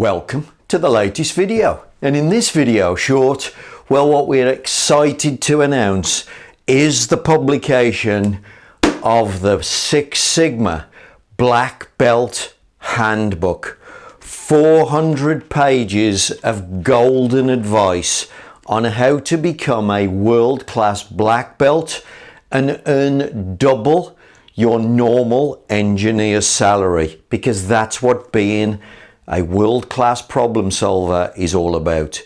Welcome to the latest video, and in this video short, well, what we're excited to announce is the publication of the Six Sigma Black Belt Handbook. 400 pages of golden advice on how to become a world-class black belt and earn double your normal engineer salary, because that's what being a world-class problem solver is all about.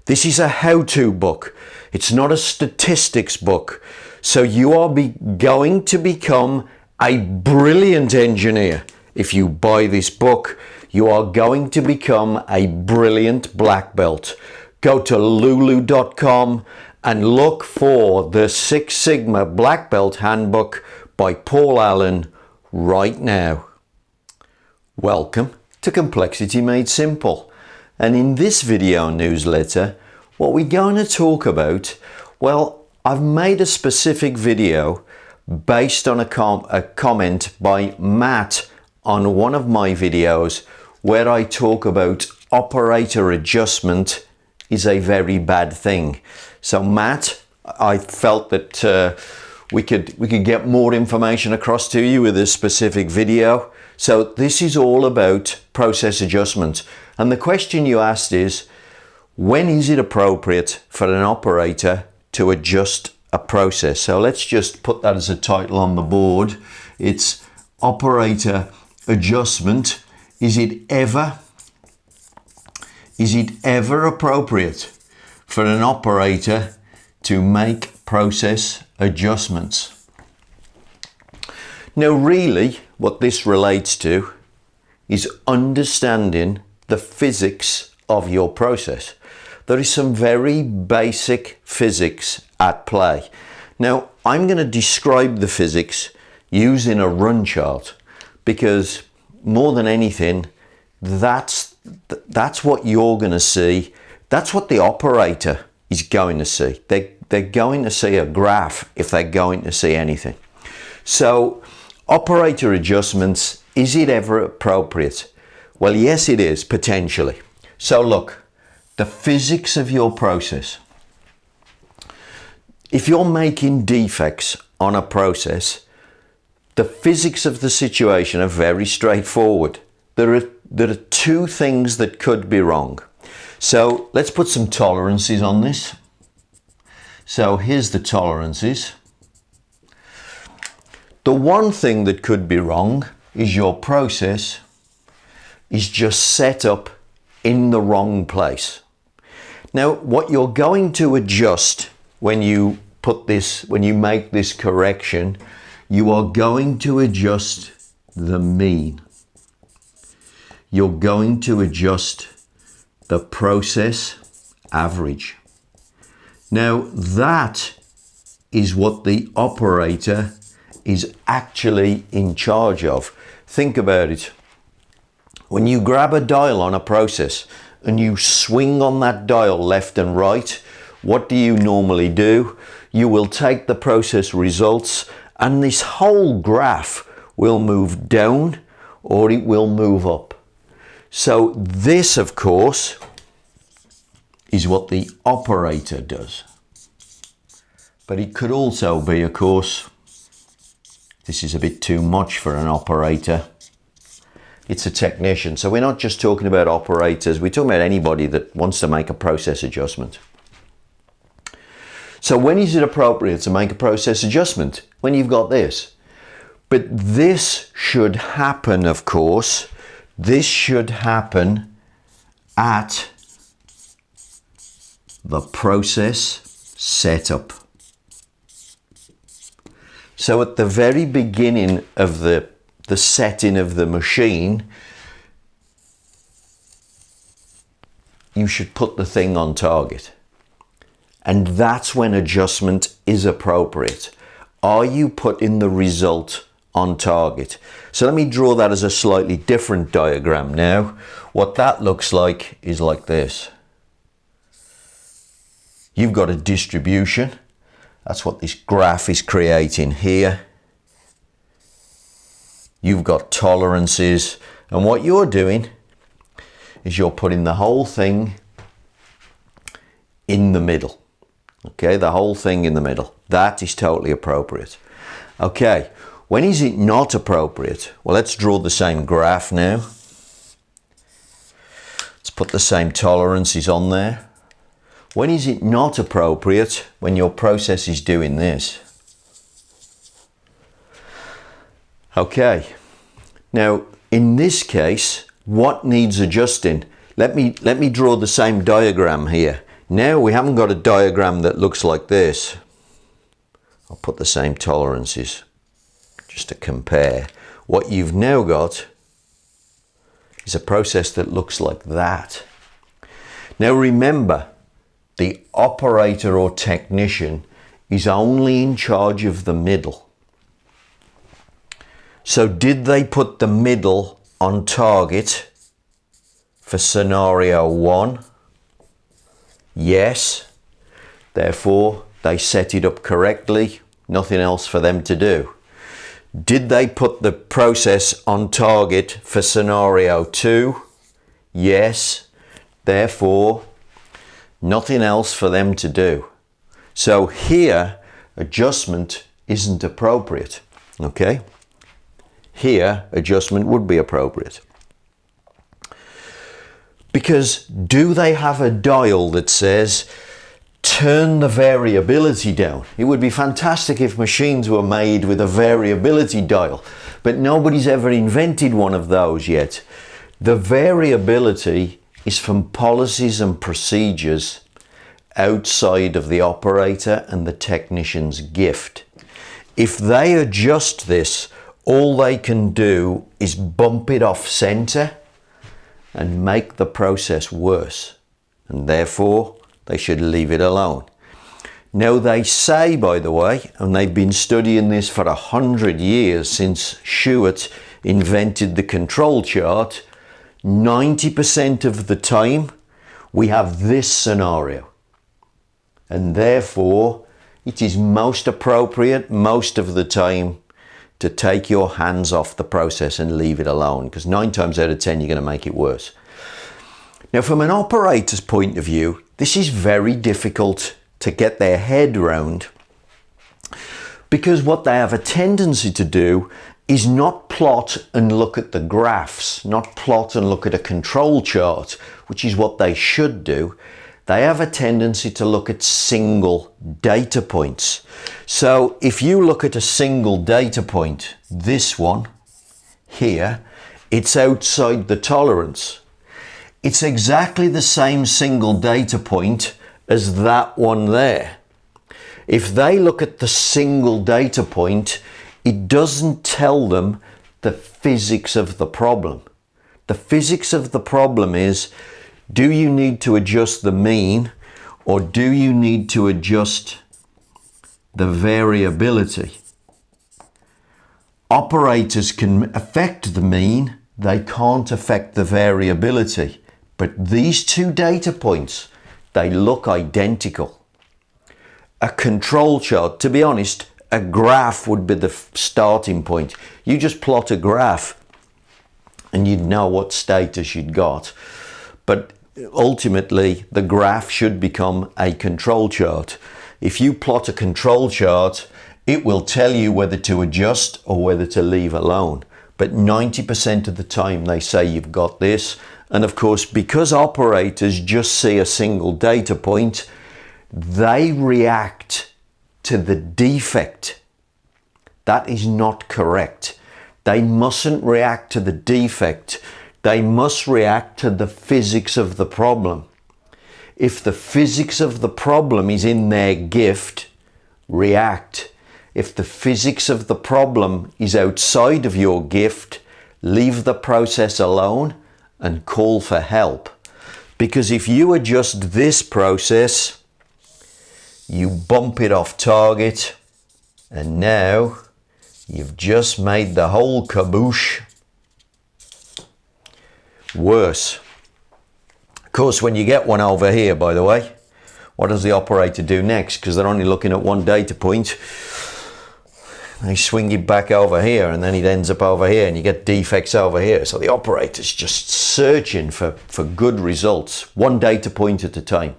This is a how-to book. It's not a statistics book. So you are going to become a brilliant engineer. If you buy this book, you are going to become a brilliant black belt. Go to lulu.com and look for the Six Sigma Black Belt Handbook by Paul Allen right now. Welcome to Complexity Made Simple. And in this video newsletter, what we're going to talk about, well, I've made a specific video based on a comment by Matt on one of my videos where I talk about operator adjustment is a very bad thing. So Matt, I felt that we could get more information across to you with this specific video. So this is all about process adjustment. And the question you asked is, when is it appropriate for an operator to adjust a process? So let's just put that as a title on the board. It's operator adjustment. Is it ever appropriate for an operator to make process adjustments? Now, really, what this relates to is understanding the physics of your process. There is some very basic physics at play. Now, I'm going to describe the physics using a run chart because more than anything, that's what you're going to see. That's what the operator is going to see. They're going to see a graph if they're going to see anything. So, operator adjustments, is it ever appropriate? Well, yes, it is, potentially. So look, the physics of your process. If you're making defects on a process, the physics of the situation are very straightforward. There are two things that could be wrong. So let's put some tolerances on this. So here's the tolerances. The one thing that could be wrong is your process is just set up in the wrong place. Now, what you're going to adjust when you make this correction, you are going to adjust the mean. You're going to adjust the process average. Now, that is what the operator is actually in charge of. Think about it. When you grab a dial on a process and you swing on that dial left and right, what do you normally do? You will take the process results and this whole graph will move down or it will move up. So this, of course, is what the operator does. But it could also be, of course, this is a bit too much for an operator. It's a technician. So we're not just talking about operators. We're talking about anybody that wants to make a process adjustment. So when is it appropriate to make a process adjustment? When you've got this. But this should happen, of course. This should happen at the process setup. So at the very beginning of the setting of the machine, you should put the thing on target. And that's when adjustment is appropriate. Are you putting the result on target? So let me draw that as a slightly different diagram now. What that looks like is like this. You've got a distribution. That's what this graph is creating here. You've got tolerances, and what you're doing is you're putting the whole thing in the middle. Okay, the whole thing in the middle. That is totally appropriate. Okay, when is it not appropriate? Well, let's draw the same graph now. Let's put the same tolerances on there. When is it not appropriate? When your process is doing this. Okay, now in this case, what needs adjusting? Let me draw the same diagram here. Now we haven't got a diagram that looks like this. I'll put the same tolerances just to compare. What you've now got is a process that looks like that. Now remember, the operator or technician is only in charge of the middle. So did they put the middle on target for scenario 1? Yes. Therefore, they set it up correctly. Nothing else for them to do. Did they put the process on target for scenario 2? Yes. Therefore, nothing else for them to do. So here, adjustment isn't appropriate. Okay? Here, adjustment would be appropriate. Because do they have a dial that says, turn the variability down? It would be fantastic if machines were made with a variability dial, but nobody's ever invented one of those yet. The variability is from policies and procedures outside of the operator and the technician's gift. If they adjust this, all they can do is bump it off center and make the process worse, and therefore they should leave it alone. Now they say, by the way, and they've been studying this for 100 years since Stewart invented the control chart, 90% of the time we have this scenario, and therefore it is most appropriate most of the time to take your hands off the process and leave it alone, because 9 times out of 10 you're going to make it worse. Now from an operator's point of view, this is very difficult to get their head around, because what they have a tendency to do is not plot and look at the graphs, not plot and look at a control chart, which is what they should do. They have a tendency to look at single data points. So if you look at a single data point, this one here, it's outside the tolerance. It's exactly the same single data point as that one there. If they look at the single data point, it doesn't tell them the physics of the problem. The physics of the problem is, do you need to adjust the mean, or do you need to adjust the variability? Operators can affect the mean, they can't affect the variability. But these two data points, they look identical. A control chart, to be honest, a graph would be the starting point. You just plot a graph and you'd know what status you'd got. But ultimately, the graph should become a control chart. If you plot a control chart, it will tell you whether to adjust or whether to leave alone. But 90% of the time they say you've got this. And of course, because operators just see a single data point, they react to the defect. That is not correct. They mustn't react to the defect. They must react to the physics of the problem. If the physics of the problem is in their gift, react. If the physics of the problem is outside of your gift, leave the process alone and call for help. Because if you adjust this process, you bump it off target, and now you've just made the whole caboose worse. Of course, when you get one over here, by the way, what does the operator do next? Because they're only looking at one data point. they swing it back over here, and then it ends up over here, and you get defects over here. So the operator's just searching for good results, one data point at a time.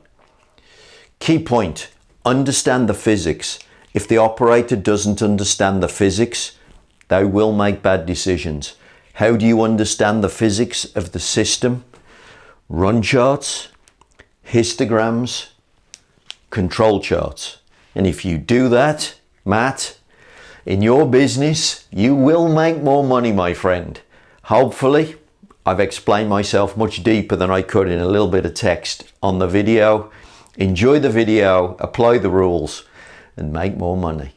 Key point, understand the physics. If the operator doesn't understand the physics, they will make bad decisions. How do you understand the physics of the system? Run charts, histograms, control charts. And if you do that, Matt, in your business, you will make more money, my friend. Hopefully, I've explained myself much deeper than I could in a little bit of text on the video. Enjoy the video, apply the rules, and make more money.